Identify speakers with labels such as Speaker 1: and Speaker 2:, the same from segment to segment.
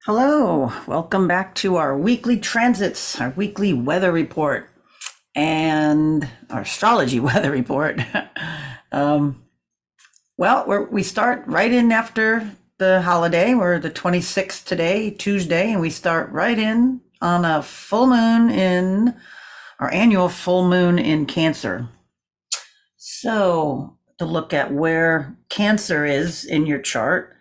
Speaker 1: Hello, welcome back to our weekly transits, our weekly weather report, and our astrology weather report. um, we start right in after the holiday. We're the 26th today, Tuesday, and we start right in on a full moon in our annual full moon in Cancer. So, to look at where Cancer is in your chart.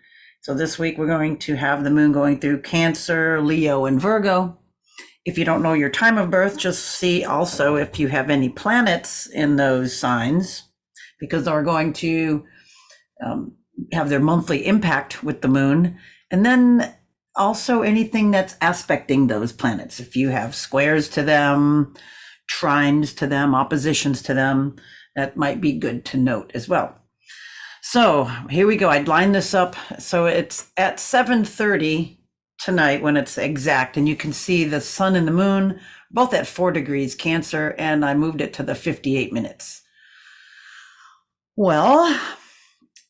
Speaker 1: So this week we're going to have the moon going through Cancer, Leo, and Virgo. If you don't know your time of birth, just see also if you have any planets in those signs, because they're going to have their monthly impact with the moon. And then also anything that's aspecting those planets. If you have squares to them, trines to them, oppositions to them, that might be good to note as well. So here we go. I'd line this up. So it's at 7:30 tonight when it's exact, and you can see the sun and the moon both at 4 degrees Cancer, and I moved it to the 58 minutes. Well,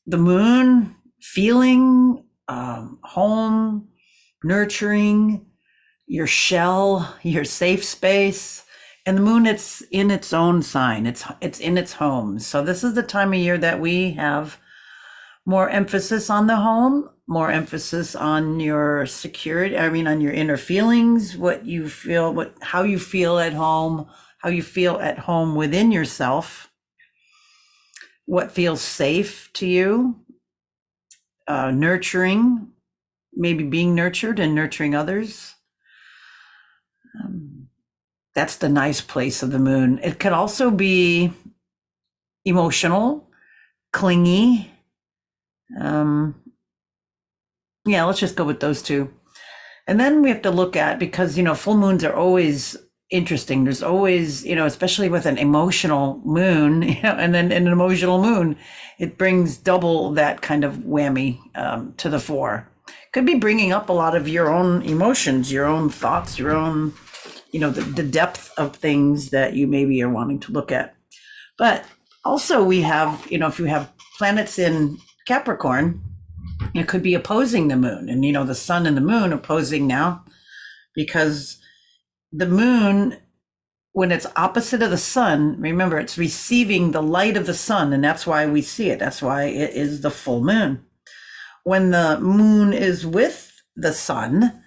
Speaker 1: the moon feeling, home, nurturing, your shell, your safe space. And the moon, it's in its own sign. It's in its home. So this is the time of year that we have more emphasis on the home, more emphasis on your security. On your inner feelings, what you feel, how you feel at home, how you feel at home within yourself, what feels safe to you, nurturing, maybe being nurtured and nurturing others. That's the nice place of the moon. It could also be emotional, clingy. Let's just go with those two. And then we have to look at, because, full moons are always interesting. There's always, especially with an emotional moon, and then an emotional moon, it brings double that kind of whammy to the fore. Could be bringing up a lot of your own emotions, your own thoughts, your own, the depth of things that you maybe are wanting to look at. But also we have, if you have planets in Capricorn, it could be opposing the moon, and the sun and the moon opposing now, because the moon, when it's opposite of the sun, remember, it's receiving the light of the sun, and that's why we see it. That's why it is the full moon. When the moon is with the sun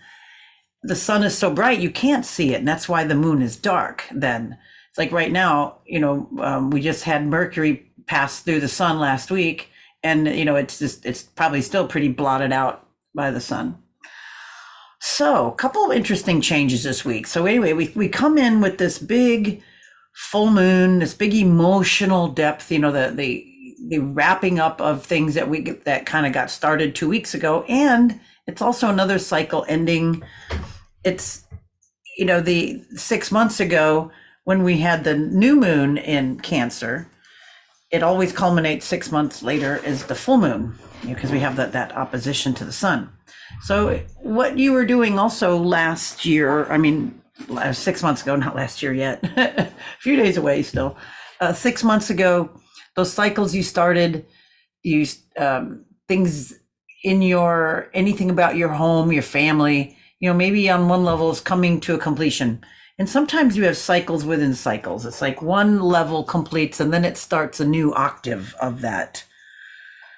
Speaker 1: is so bright you can't see it, and that's why the moon is dark. Then it's like right now, we just had Mercury pass through the sun last week, and it's probably still pretty blotted out by the sun. So a couple of interesting changes this week. So anyway, we come in with this big full moon, this big emotional depth, the wrapping up of things that kind of got started 2 weeks ago. And it's also another cycle ending. It's, the 6 months ago when we had the new moon in Cancer, it always culminates 6 months later is the full moon, because we have that opposition to the sun. So what you were doing also last year, 6 months ago, not last year yet, a few days away still, 6 months ago, those cycles you started, things in anything about your home, your family, maybe on one level is coming to a completion. And sometimes you have cycles within cycles. It's like one level completes and then it starts a new octave of that.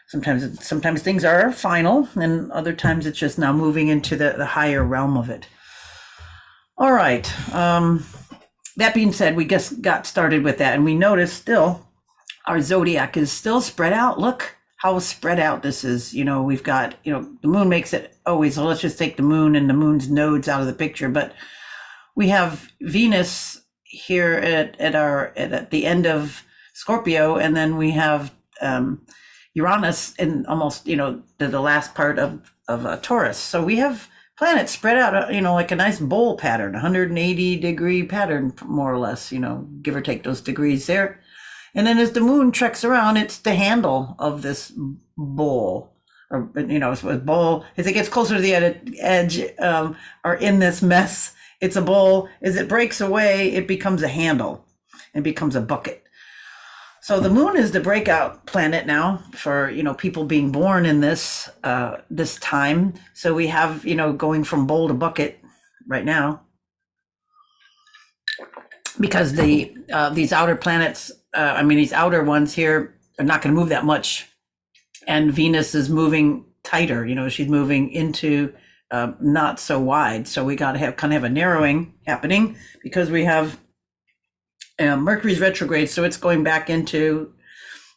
Speaker 1: Sometimes things are final, and other times it's just now moving into the higher realm of it. All right. That being said, we just got started with that, and we notice still our zodiac is still spread out. Look how spread out this is. We've got, the moon makes it always, so let's just take the moon and the moon's nodes out of the picture. But we have Venus here at the end of Scorpio, and then we have Uranus in almost, the last part of Taurus. So we have planets spread out, like a nice bowl pattern, 180 degree pattern, more or less, give or take those degrees there. And then as the moon treks around, it's the handle of this bowl, or, it's a bowl. As it gets closer to the edge, or in this mess, it's a bowl. As it breaks away, it becomes a handle. It becomes a bucket. So the moon is the breakout planet now for, people being born in this time. So we have, going from bowl to bucket right now because these outer planets, these outer ones here are not going to move that much, and Venus is moving tighter. She's moving into not so wide. So we got to have kind of have a narrowing happening because we have Mercury's retrograde, so it's going back into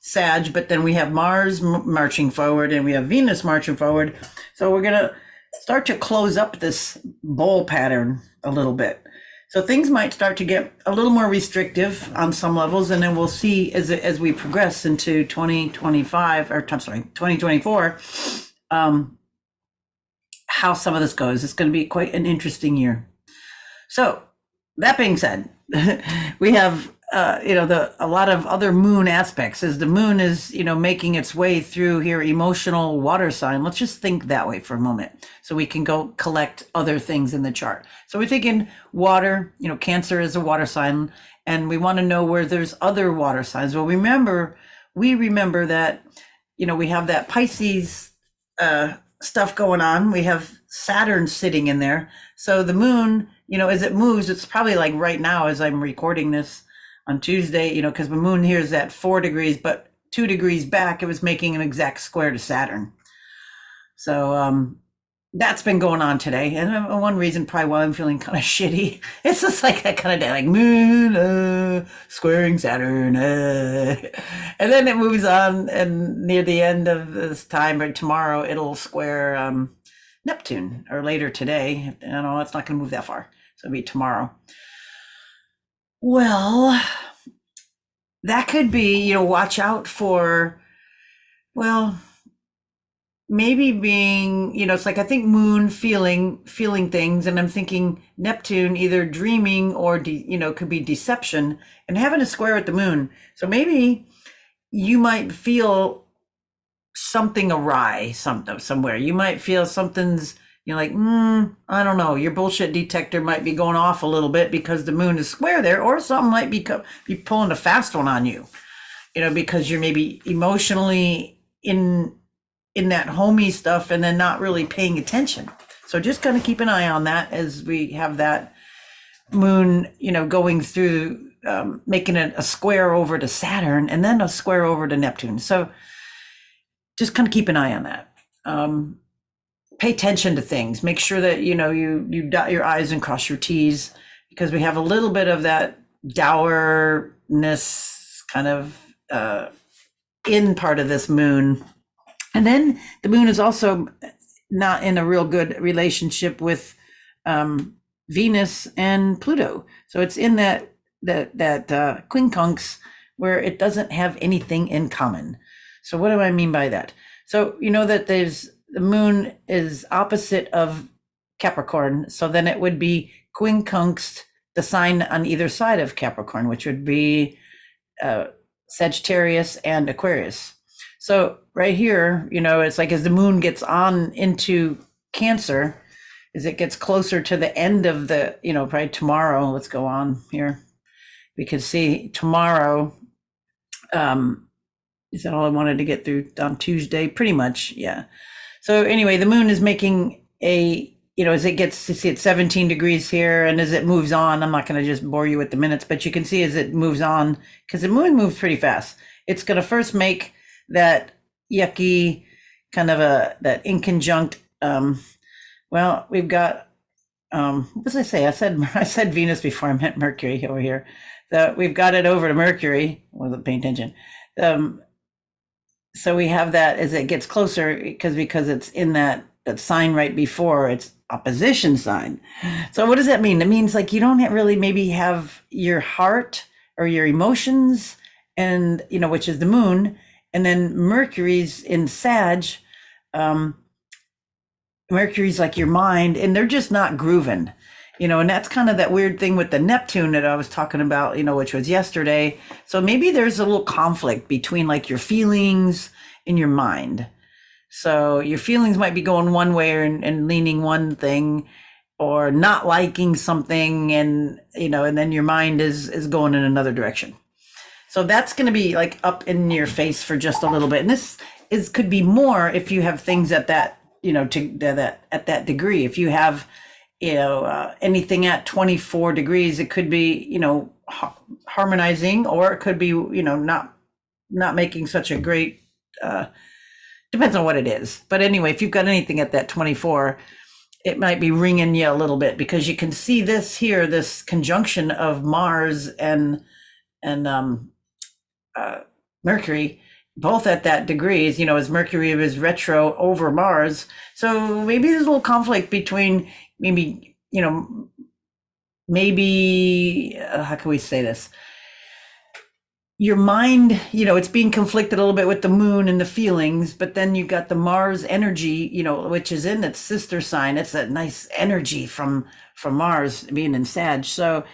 Speaker 1: Sag, but then we have Mars marching forward and we have Venus marching forward. So we're going to start to close up this bowl pattern a little bit. So things might start to get a little more restrictive on some levels, and then we'll see as we progress into 2025, or I'm sorry, 2024, how some of this goes. It's going to be quite an interesting year. So that being said, we have a lot of other moon aspects as the moon is making its way through here, emotional water sign. Let's just think that way for a moment so we can go collect other things in the chart. So we're thinking water, Cancer is a water sign, and we want to know where there's other water signs. Well, we remember that we have that Pisces stuff going on. We have Saturn sitting in there. So the moon, as it moves, it's probably like right now as I'm recording this on Tuesday, because the moon here is at 4 degrees, but 2 degrees back, it was making an exact square to Saturn. So that's been going on today. And one reason probably why I'm feeling kind of shitty, it's just like that kind of day, like moon squaring Saturn. And then it moves on, and near the end of this time, or tomorrow, it'll square Neptune, or later today. I don't know, it's not going to move that far. So it'll be tomorrow. Well, that could be, watch out for, well, maybe being, it's like I think moon feeling things, and I'm thinking Neptune either dreaming or could be deception, and having a square at the moon. So maybe you might feel something awry somewhere. You might feel something's, you're like, I don't know. Your bullshit detector might be going off a little bit because the moon is square there, or something might be pulling a fast one on you, because you're maybe emotionally in that homey stuff and then not really paying attention. So just kind of keep an eye on that as we have that moon, going through, making it a square over to Saturn and then a square over to Neptune. So just kind of keep an eye on that. Pay attention to things. Make sure that you dot your I's and cross your T's, because we have a little bit of that dourness kind of in part of this moon. And then the moon is also not in a real good relationship with Venus and Pluto. So it's in that quincunx where it doesn't have anything in common. So what do I mean by that? So that the moon is opposite of Capricorn. So then it would be quincunxed, the sign on either side of Capricorn, which would be Sagittarius and Aquarius. So right here, it's like as the moon gets on into Cancer, as it gets closer to the end of the, probably tomorrow, let's go on here. We can see tomorrow, is that all I wanted to get through on Tuesday? Pretty much, yeah. So anyway, the moon is making as it gets to see it's 17 degrees here, and as it moves on, I'm not going to just bore you with the minutes, but you can see as it moves on, because the moon moves pretty fast. It's going to first make that yucky kind of that inconjunct. Well, we've got, what did I say? I said Venus before I meant Mercury over here. So we've got it over to Mercury. I wasn't paying attention. So we have that as it gets closer, because it's in that sign right before its opposition sign. So what does that mean? It means like you don't really maybe have your heart or your emotions, and which is the moon, and then Mercury's in Sag. Mercury's like your mind, and they're just not grooving. And that's kind of that weird thing with the Neptune that I was talking about, which was yesterday. So maybe there's a little conflict between like your feelings and your mind. So your feelings might be going one way and leaning one thing, or not liking something, and and then your mind is going in another direction. So that's going to be like up in your face for just a little bit. And this is could be more if you have things at that, to that at that degree. If you have, anything at 24 degrees, it could be, harmonizing, or it could be, not making such a great, depends on what it is. But anyway, if you've got anything at that 24, it might be ringing you a little bit, because you can see this here, this conjunction of Mars and Mercury, both at that degrees, as Mercury is retro over Mars. So maybe there's a little conflict between maybe, how can we say this? Your mind, it's being conflicted a little bit with the moon and the feelings, but then you've got the Mars energy, which is in its sister sign. It's that nice energy from Mars being in Sag. So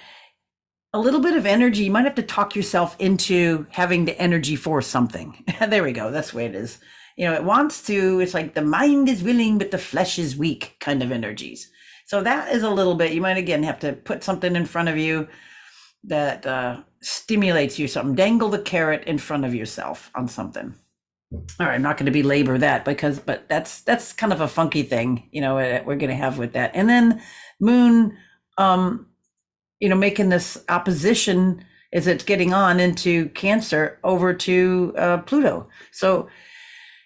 Speaker 1: a little bit of energy, you might have to talk yourself into having the energy for something. There we go. That's the way it is. It wants to, it's like the mind is willing, but the flesh is weak kind of energies. So that is a little bit, you might again have to put something in front of you that stimulates you, something. Dangle the carrot in front of yourself on something. All right, I'm not going to belabor that but that's kind of a funky thing, we're going to have with that. And then moon, making this opposition as it's getting on into Cancer over to Pluto. So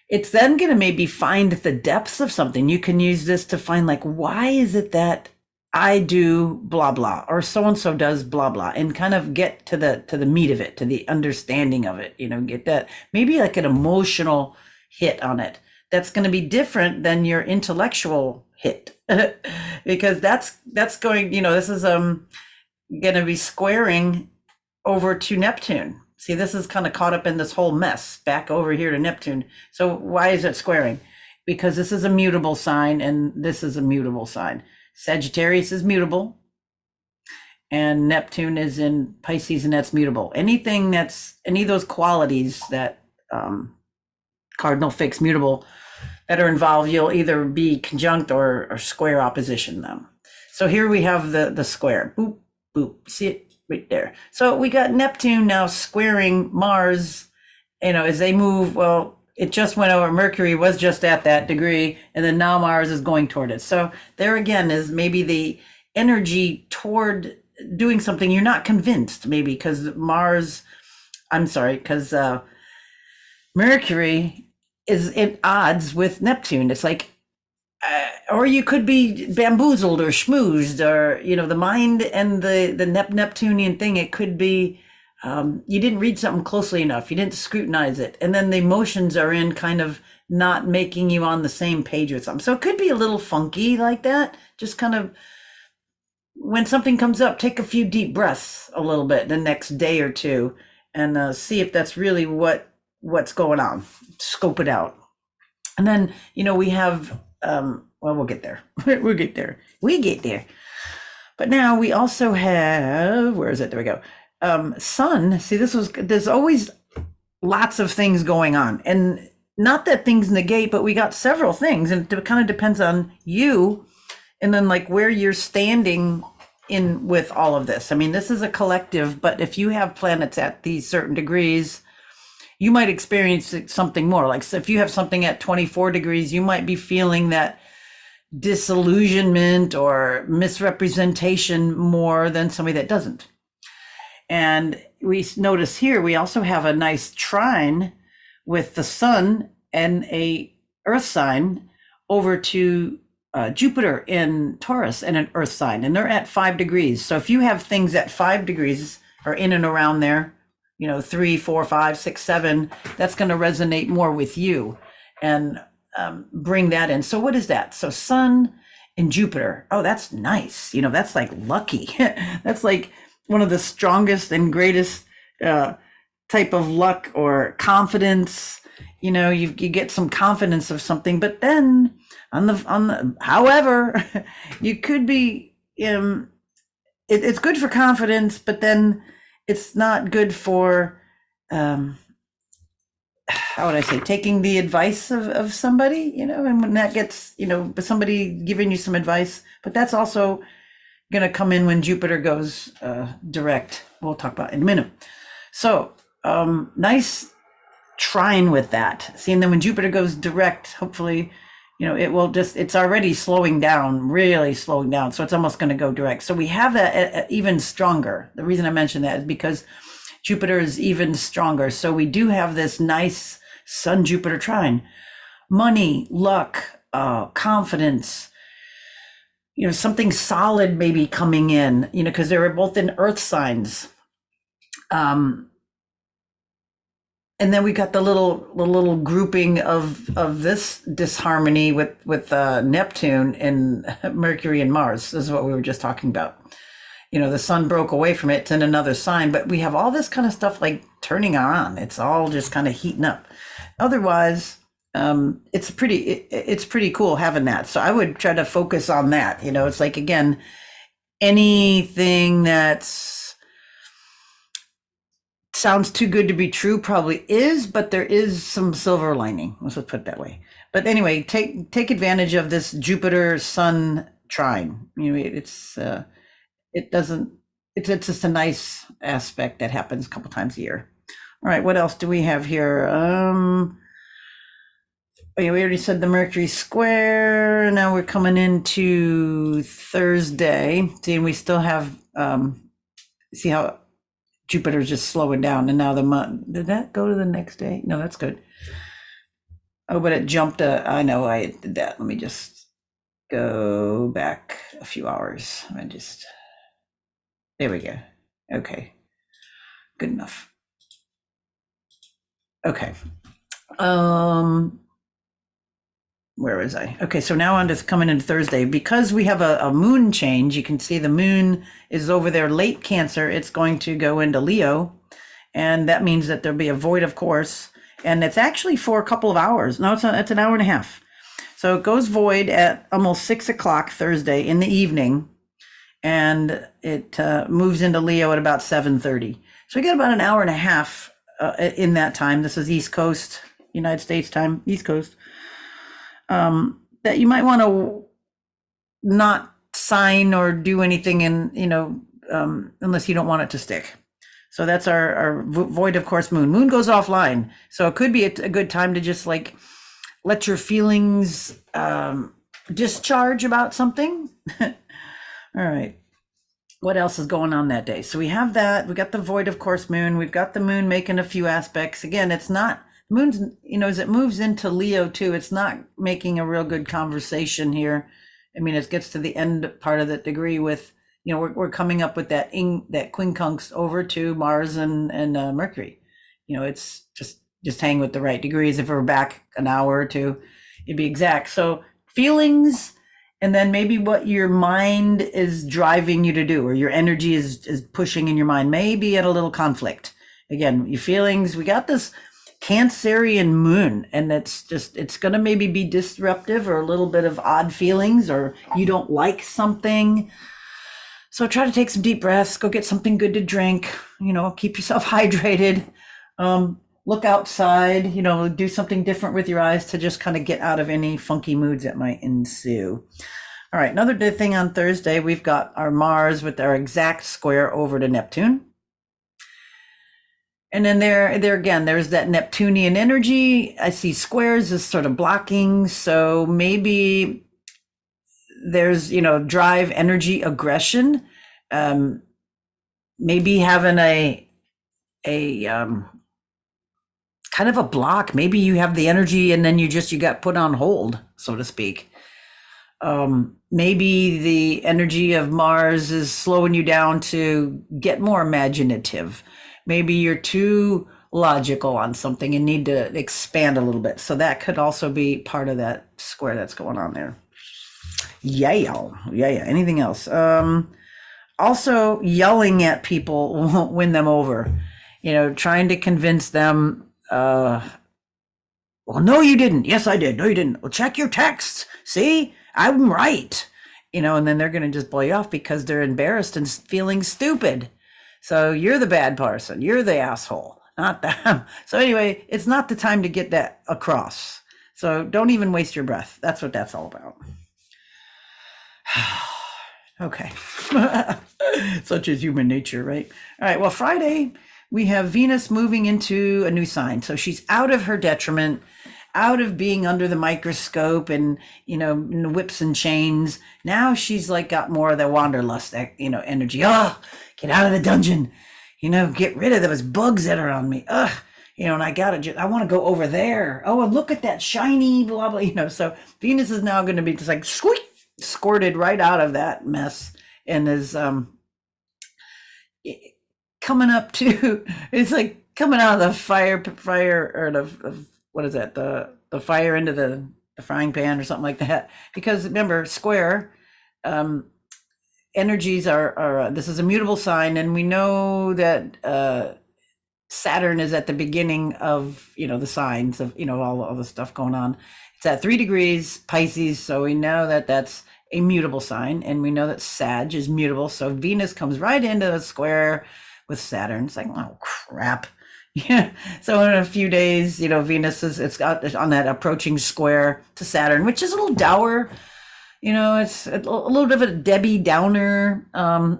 Speaker 1: it's then going to maybe find the depths of something. You can use this to find, like, why is it that I do blah blah, or so and so does blah blah, and kind of get to the meat of it, to the understanding of it. Get that maybe like an emotional hit on it. That's going to be different than your intellectual hit, because that's going. This is going to be squaring over to Neptune. See, this is kind of caught up in this whole mess back over here to Neptune. So why is it squaring? Because this is a mutable sign and this is a mutable sign. Sagittarius is mutable and Neptune is in Pisces, and that's mutable. Anything that's any of those qualities that cardinal, fixed, mutable that are involved, you'll either be conjunct or square opposition them. So here we have the square. Boop, boop. See it right there. So we got Neptune now squaring Mars, as they move. Well, it just went over. Mercury was just at that degree, and then now Mars is going toward it. So there again is maybe the energy toward doing something you're not convinced, maybe because Mercury is at odds with Neptune. It's like, or you could be bamboozled or schmoozed, or, the mind and the Neptunian thing. It could be, you didn't read something closely enough. You didn't scrutinize it. And then the emotions are in kind of not making you on the same page with something. So it could be a little funky like that. Just kind of, when something comes up, take a few deep breaths a little bit the next day or two, and see if that's really what's going on. Scope it out. And then, we have, we'll get there. We get there. But now we also have, where is it? There we go. Sun. See, there's always lots of things going on, and not that things negate, but we got several things, and it kind of depends on you, and then like where you're standing in with all of this. I mean, this is a collective, but if you have planets at these certain degrees, you might experience something more. Like, so if you have something at 24 degrees, you might be feeling that disillusionment or misrepresentation more than somebody that doesn't. And we notice here, we also have a nice trine with the sun and a earth sign over to Jupiter in Taurus and an earth sign, and they're at 5 degrees. So if you have things at 5 degrees or in and around there, 3, 4, 5, 6, 7, that's going to resonate more with you and bring that in. So what is that? So sun and Jupiter. Oh, that's nice. That's like lucky. That's like one of the strongest and greatest type of luck or confidence. You get some confidence of something, but then however, you could be, it's good for confidence, but then it's not good for, how would I say, taking the advice of somebody, and when that gets, somebody giving you some advice, but that's also going to come in when Jupiter goes direct. We'll talk about it in a minute. So nice trine with that. See, and then when Jupiter goes direct, hopefully, it will just, it's already slowing down, really slowing down. So it's almost going to go direct. So we have that even stronger. The reason I mention that is because Jupiter is even stronger. So we do have this nice Sun Jupiter trine. Money, luck, confidence, something solid maybe coming in, because they were both in earth signs. And then we got the little grouping of this disharmony with Neptune and Mercury and Mars. This is what we were just talking about. The sun broke away from it. It's in another sign, but we have all this kind of stuff like turning on. It's all just kind of heating up. Otherwise, it's pretty cool having that. So I would try to focus on that. It's like, again, anything that's sounds too good to be true probably is, but there is some silver lining. Let's just put it that way. But anyway, take advantage of this Jupiter Sun trine. It's just a nice aspect that happens a couple times a year. All right, what else do we have here? We already said the Mercury square. Now we're coming into Thursday. See, and we still have see how Jupiter's just slowing down, and now the month. Did that go to the next day? No, that's good. Oh, but it jumped. I know I did that. Let me just go back a few hours. There we go. Okay, good enough. Okay. Where was I? Okay, so now I'm just coming into Thursday. Because we have a moon change, you can see the moon is over there late Cancer. It's going to go into Leo, and that means that there'll be a void of course, and it's actually for a couple of hours. No, it's an hour and a half. So it goes void at almost 6 o'clock Thursday in the evening, and it moves into Leo at about 7:30. So we got about an hour and a half in that time. This is East Coast, United States time, East Coast. That you might want to not sign or do anything unless you don't want it to stick. So that's our void of course moon. Moon goes offline. So it could be a good time to just like let your feelings discharge about something. All right. What else is going on that day? So we have that. We got the void of course moon. We've got the moon making a few aspects. Again, it's not moon's, as it moves into Leo too, it's not making a real good conversation here. I mean, it gets to the end part of the degree with, we're coming up with that quincunx over to Mars and Mercury. It's just hang with the right degrees. If we're back an hour or two, it'd be exact. So feelings, and then maybe what your mind is driving you to do, or your energy is pushing in your mind, maybe at a little conflict. Again, your feelings, we got this Cancerian moon, and it's going to maybe be disruptive or a little bit of odd feelings, or you don't like something. So try to take some deep breaths, go get something good to drink, keep yourself hydrated, look outside, do something different with your eyes to just kind of get out of any funky moods that might ensue. All right, another thing on Thursday, we've got our Mars with our exact square over to Neptune. And then there again, there's that Neptunian energy. I see squares as sort of blocking. So maybe there's, drive, energy, aggression. Maybe having a kind of a block. Maybe you have the energy and then you got put on hold, so to speak. Maybe the energy of Mars is slowing you down to get more imaginative. Maybe you're too logical on something and need to expand a little bit. So that could also be part of that square that's going on there. Yeah. Anything else? Also, yelling at people won't win them over. Trying to convince them, well, no, you didn't. Yes, I did. No, you didn't. Well, check your texts. See, I'm right. And then they're going to just blow you off because they're embarrassed and feeling stupid. So you're the bad person. You're the asshole, not them. So anyway, it's not the time to get that across. So don't even waste your breath. That's what that's all about. Okay. Such is human nature, right? All right. Well, Friday, we have Venus moving into a new sign. So she's out of her detriment, out of being under the microscope and, whips and chains. Now she's like got more of the wanderlust, energy. Oh, get out of the dungeon, get rid of those bugs that are on me. Ugh. And I want to go over there. Oh, and look at that shiny blah, blah, so Venus is now going to be just like squeak, squirted right out of that mess and is, coming up to, it's like coming out of the fire or what is that? The fire into the frying pan or something like that. Because remember, square, energies are this is a mutable sign, and we know that Saturn is at the beginning of the signs of all the stuff going on. It's at 3 degrees Pisces, so we know that that's a mutable sign, and we know that Sag is mutable. So Venus comes right into a square with Saturn. It's like, oh crap. Yeah. So in a few days, Venus it's got on that approaching square to Saturn, which is a little dour. It's a little bit of a Debbie Downer.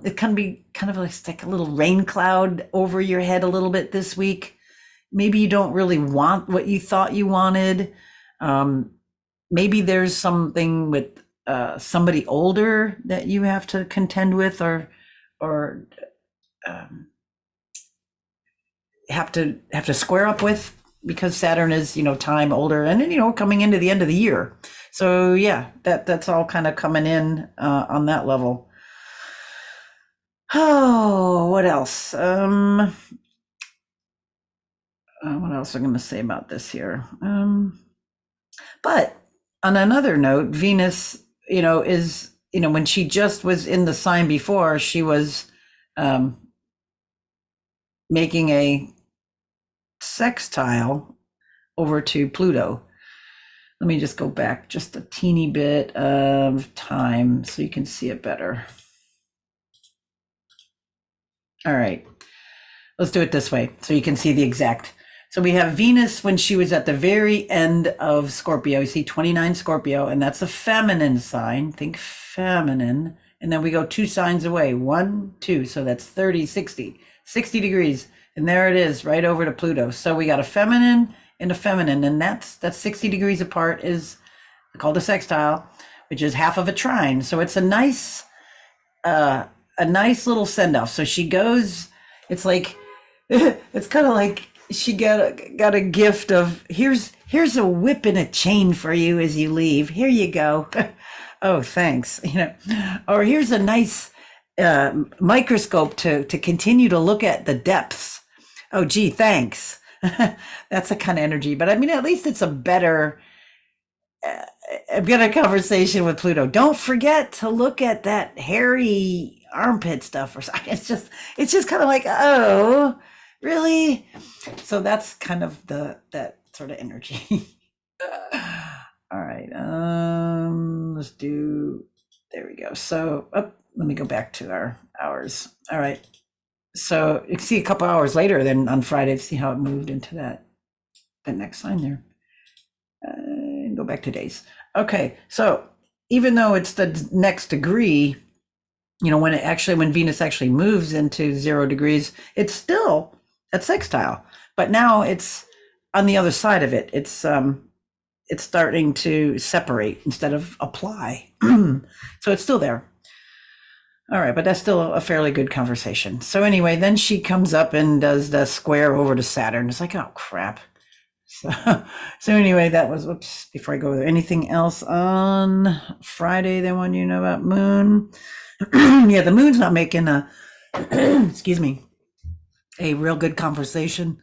Speaker 1: It can be kind of like a little rain cloud over your head a little bit this week. Maybe you don't really want what you thought you wanted. Maybe there's something with somebody older that you have to contend with, or have to square up with, because Saturn is time older, and coming into the end of the year. So yeah, that's all kind of coming in on that level. Oh, what else? What else am I going to say about this here? But on another note, Venus, is when she just was in the sign before, she was making a sextile over to Pluto. Let me just go back just a teeny bit of time so you can see it better. All right, let's do it this way so you can see the exact. So we have Venus when she was at the very end of Scorpio. You see 29 Scorpio, and that's a feminine sign. Think feminine. And then we go 2 signs away, 1, 2. So that's 30, 60 degrees. And there it is, right over to Pluto. So we got a feminine and a feminine, and that's 60 degrees apart, is called a sextile, which is half of a trine. So it's a nice little send off. So she goes, it's like, it's kind of like she got a gift of, here's a whip and a chain for you as you leave. Here you go. Oh, thanks. Or here's a nice microscope to continue to look at the depths. Oh, gee, thanks. That's the kind of energy. But I mean, at least it's a better conversation with Pluto. Don't forget to look at that hairy armpit stuff or something. It's just kind of like, oh, really? So that's kind of that sort of energy. All right. Let's do, there we go. So let me go back to our hours. All right. So you can see a couple hours later, then on Friday, see how it moved into that next sign there. And go back to days. Okay, so even though it's the next degree, when Venus actually moves into 0 degrees, it's still at sextile, but now it's on the other side of it. It's starting to separate instead of apply. So it's still there. All right, but that's still a fairly good conversation. So anyway, then she comes up and does the square over to Saturn. It's like, oh, crap. So anyway, that was, whoops, before I go there, anything else on Friday they want you to know about Moon? Yeah, the Moon's not making excuse me, a real good conversation.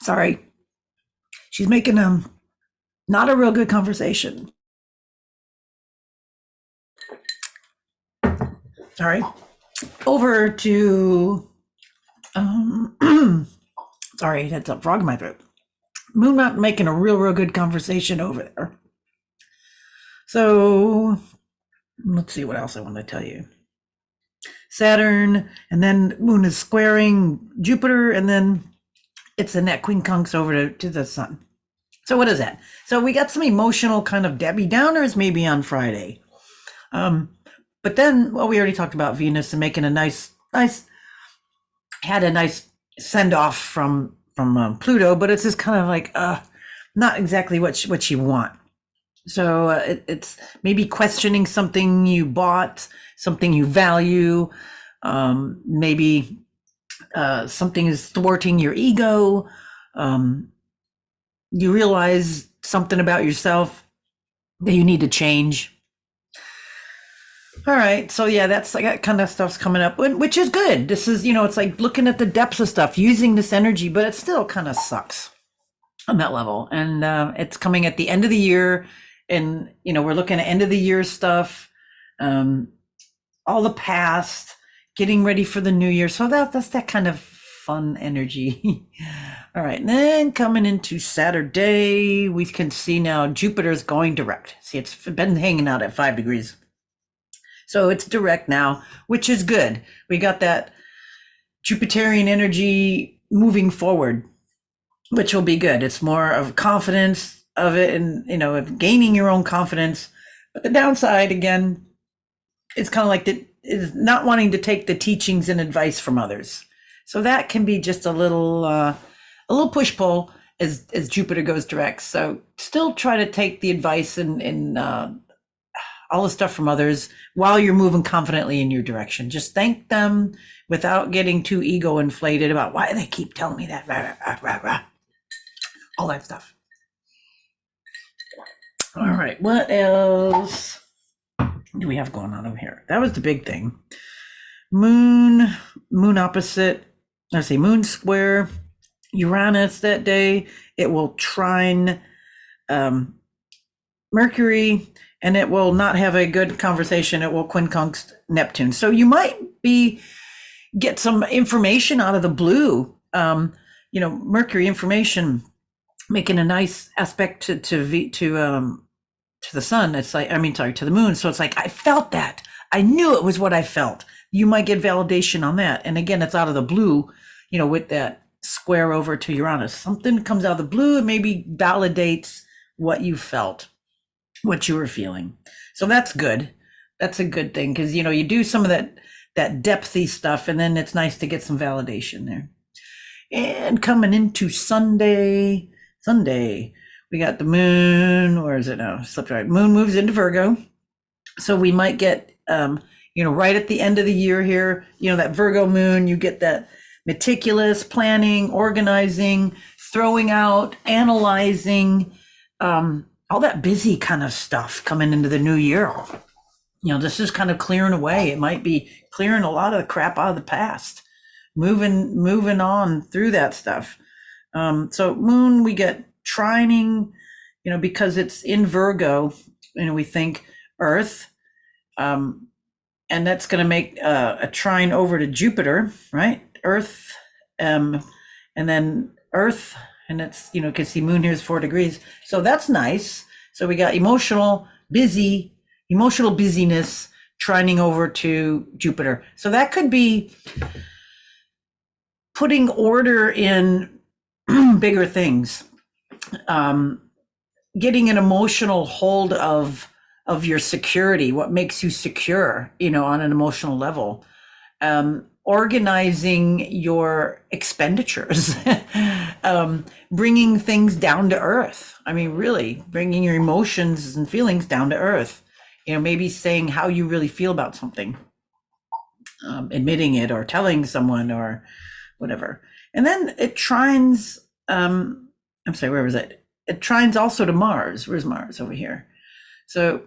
Speaker 1: Sorry. She's making not a real good conversation. Sorry. Over to sorry, that's a frog in my throat. Moon not making a real good conversation over there. So let's see what else I want to tell you. Saturn, and then Moon is squaring Jupiter, and then it's a net quincunx over to the Sun. So what is that? So we got some emotional kind of Debbie Downers maybe on Friday. But then, well, we already talked about Venus and making a nice, had a nice send off from Pluto, but it's just kind of like not exactly what you want. So it's maybe questioning something you bought, something you value, maybe something is thwarting your ego. You realize something about yourself that you need to change. All right, so yeah, that's like that kind of stuff's coming up, which is good. This is, it's like looking at the depths of stuff, using this energy, but it still kind of sucks on that level. And it's coming at the end of the year, and we're looking at end of the year stuff, all the past, getting ready for the new year. So that's that kind of fun energy. All right, and then coming into Saturday, we can see now Jupiter's going direct. See, it's been hanging out at 5 degrees. So it's direct now, which is good. We got that Jupiterian energy moving forward, which will be good. It's more of confidence of it, and of gaining your own confidence. But the downside, again, it's kind of like is not wanting to take the teachings and advice from others. So that can be just a little push pull as Jupiter goes direct. So still try to take the advice and all the stuff from others while you're moving confidently in your direction. Just thank them without getting too ego inflated about why they keep telling me that, all that stuff. All right, what else do we have going on over here? That was the big thing. Moon opposite, let's see, moon square Uranus that day. It will trine Mercury, and it will not have a good conversation. It will quincunx Neptune. So you might get some information out of the blue. Mercury information making a nice aspect to the sun. It's like, to the moon. So it's like, I felt that. I knew it was what I felt. You might get validation on that. And again, it's out of the blue, with that square over to Uranus. Something comes out of the blue and maybe validates what you felt, what you were feeling. So that's good. That's a good thing, because you do some of that depthy stuff, and then it's nice to get some validation there. And coming into Sunday, we got the moon. Where is it now? Slipped right. Moon moves into Virgo, so we might get right at the end of the year here, that Virgo moon, you get that meticulous planning, organizing, throwing out, analyzing, all that busy kind of stuff coming into the new year. This is kind of clearing away. It might be clearing a lot of the crap out of the past, moving on through that stuff. So moon, we get trining, because it's in Virgo, we think Earth, and that's going to make a trine over to Jupiter, right? Earth, and then Earth, and it's, because the moon here is 4 degrees. So that's nice. So we got emotional busyness trining over to Jupiter. So that could be putting order in bigger things, getting an emotional hold of your security, what makes you secure, on an emotional level, organizing your expenditures, bringing things down to earth. Really bringing your emotions and feelings down to earth, maybe saying how you really feel about something, admitting it or telling someone or whatever. And then it trines, I'm sorry, where was it? It trines also to Mars. Where's Mars? Over here. So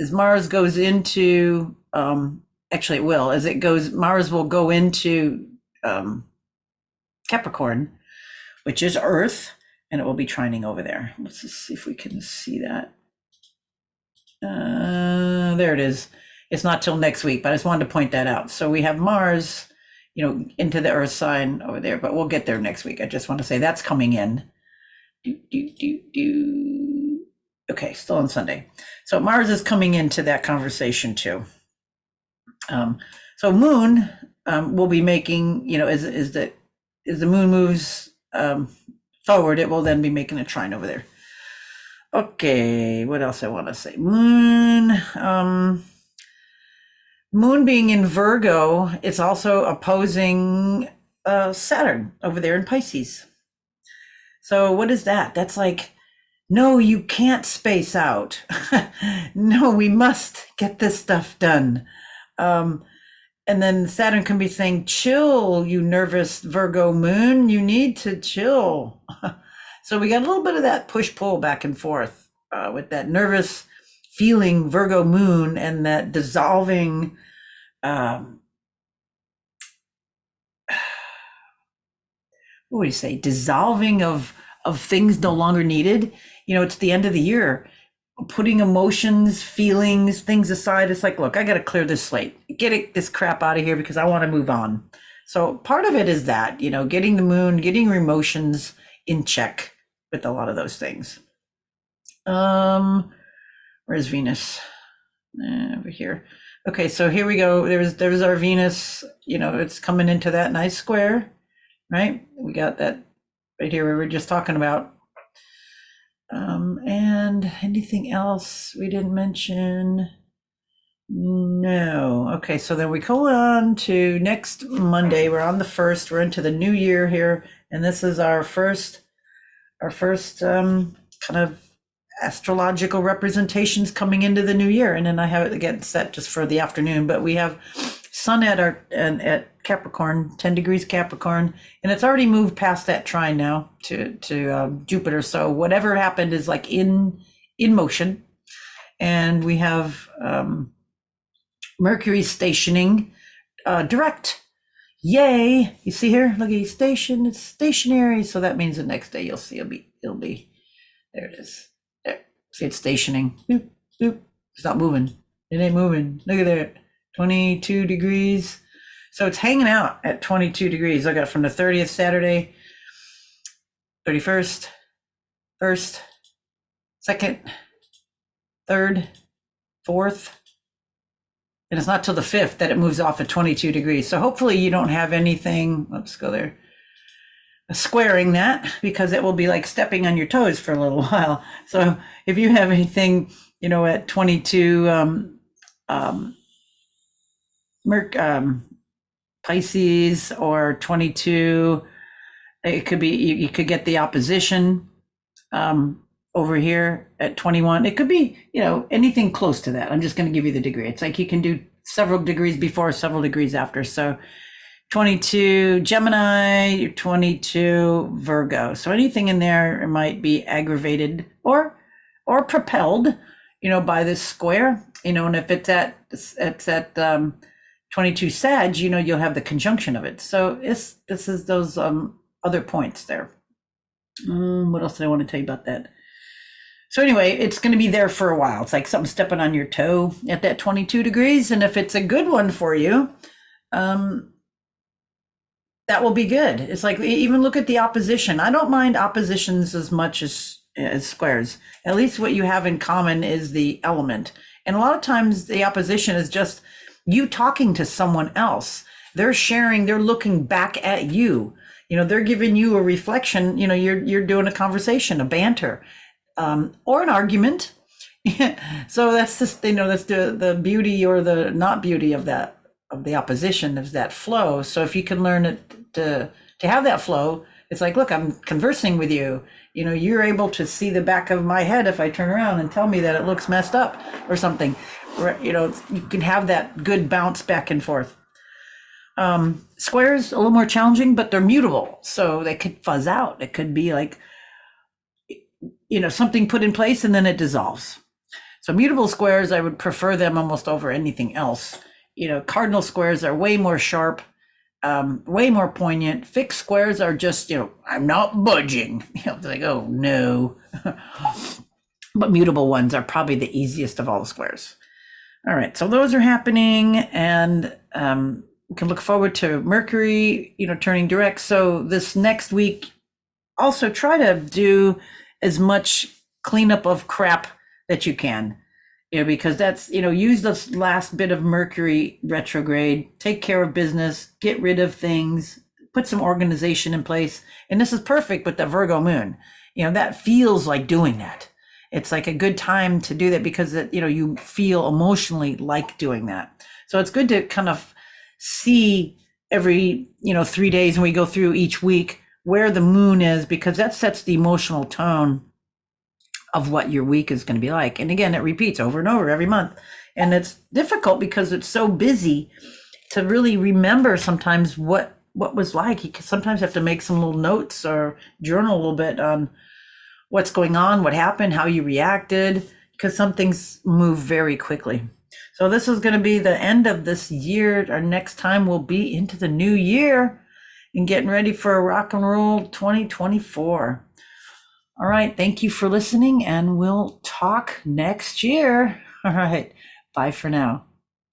Speaker 1: as Mars goes into, actually it will, as it goes, Mars will go into Capricorn, which is Earth, and it will be trining over there. Let's just see if we can see that. There it is. It's not till next week, but I just wanted to point that out. So we have Mars, into the Earth sign over there, but we'll get there next week. I just want to say that's coming in. Okay, still on Sunday. So Mars is coming into that conversation too. So moon will be making, as the moon moves forward, it will then be making a trine over there. Okay, what else I want to say? Moon. Moon being in Virgo, it's also opposing Saturn over there in Pisces. So what is that? That's like, no, you can't space out. No, we must get this stuff done. Um, and then Saturn can be saying, chill, you nervous Virgo moon. You need to chill. So we got a little bit of that push pull back and forth with that nervous feeling Virgo moon and that dissolving. What do you say? Dissolving of things no longer needed. It's the end of the year. Putting emotions, feelings, things aside. It's like, look, I got to clear this slate. This crap out of here because I want to move on. So part of it is that, getting the moon, getting your emotions in check with a lot of those things. Where's Venus? Over here. Okay, so here we go. There's our Venus. It's coming into that nice square, right? We got that right here we were just talking about. And anything else we didn't mention? No. Okay, so then we go on to next Monday. We're on the 1st. We're into the new year here, and this is our first kind of astrological representations coming into the new year. And then I have it again set just for the afternoon, but we have Sun at Capricorn, 10 degrees Capricorn, and it's already moved past that trine now to Jupiter. So whatever happened is like in motion. And we have Mercury stationing direct. Yay! You see here, look, he's stationed. It's stationary. So that means the next day you'll see it'll be there. It is. There. See, it's stationing. Boop, boop. It's not moving. It ain't moving. Look at that. 22 degrees. So it's hanging out at 22 degrees. I got from the 30th Saturday, 31st, 1st, 2nd, 3rd, 4th. And it's not till the 5th that it moves off at 22 degrees. So hopefully you don't have anything, let's go there, squaring that, because it will be like stepping on your toes for a little while. So if you have anything, at 22, Pisces or 22, it could be, you could get the opposition over here at 21. It could be, anything close to that. I'm just going to give you the degree. It's like you can do several degrees before, several degrees after. So 22 Gemini, 22 Virgo. So anything in there might be aggravated or propelled, by this square, and if it's at 22 Sag, you'll have the conjunction of it. So this is those other points there. What else did I want to tell you about that? So anyway, it's going to be there for a while. It's like something stepping on your toe at that 22 degrees. And if it's a good one for you, that will be good. It's like, even look at the opposition. I don't mind oppositions as much as squares. At least what you have in common is the element. And a lot of times the opposition is just you talking to someone else. They're sharing, they're looking back at you. They're giving you a reflection. You're doing a conversation, a banter, or an argument. So that's just, that's the beauty or the not beauty of that, of the opposition, is that flow. So if you can learn it to have that flow, it's like, look, I'm conversing with you. You're able to see the back of my head if I turn around and tell me that it looks messed up or something. You can have that good bounce back and forth. Squares a little more challenging, but they're mutable, so they could fuzz out. It could be like, something put in place and then it dissolves. So mutable squares, I would prefer them almost over anything else. Cardinal squares are way more sharp, way more poignant. Fixed squares are just, I'm not budging. It's like, oh no. But mutable ones are probably the easiest of all the squares. All right, so those are happening, and we can look forward to Mercury, turning direct. So this next week, also try to do as much cleanup of crap that you can, because that's, use this last bit of Mercury retrograde, take care of business, get rid of things, put some organization in place. And this is perfect with the Virgo moon. That feels like doing that. it's like a good time to do that because it, you feel emotionally like doing that. So it's good to kind of see every 3 days, and we go through each week where the moon is, because that sets the emotional tone of what your week is going to be like. And again, it repeats over and over every month, and it's difficult because it's so busy to really remember sometimes what was like. You sometimes have to make some little notes or journal a little bit on what's going on, what happened, how you reacted, because some things move very quickly. So this is going to be the end of this year. Our next time will be into the new year and getting ready for a rock and roll 2024. All right. Thank you for listening, and we'll talk next year. All right. Bye for now.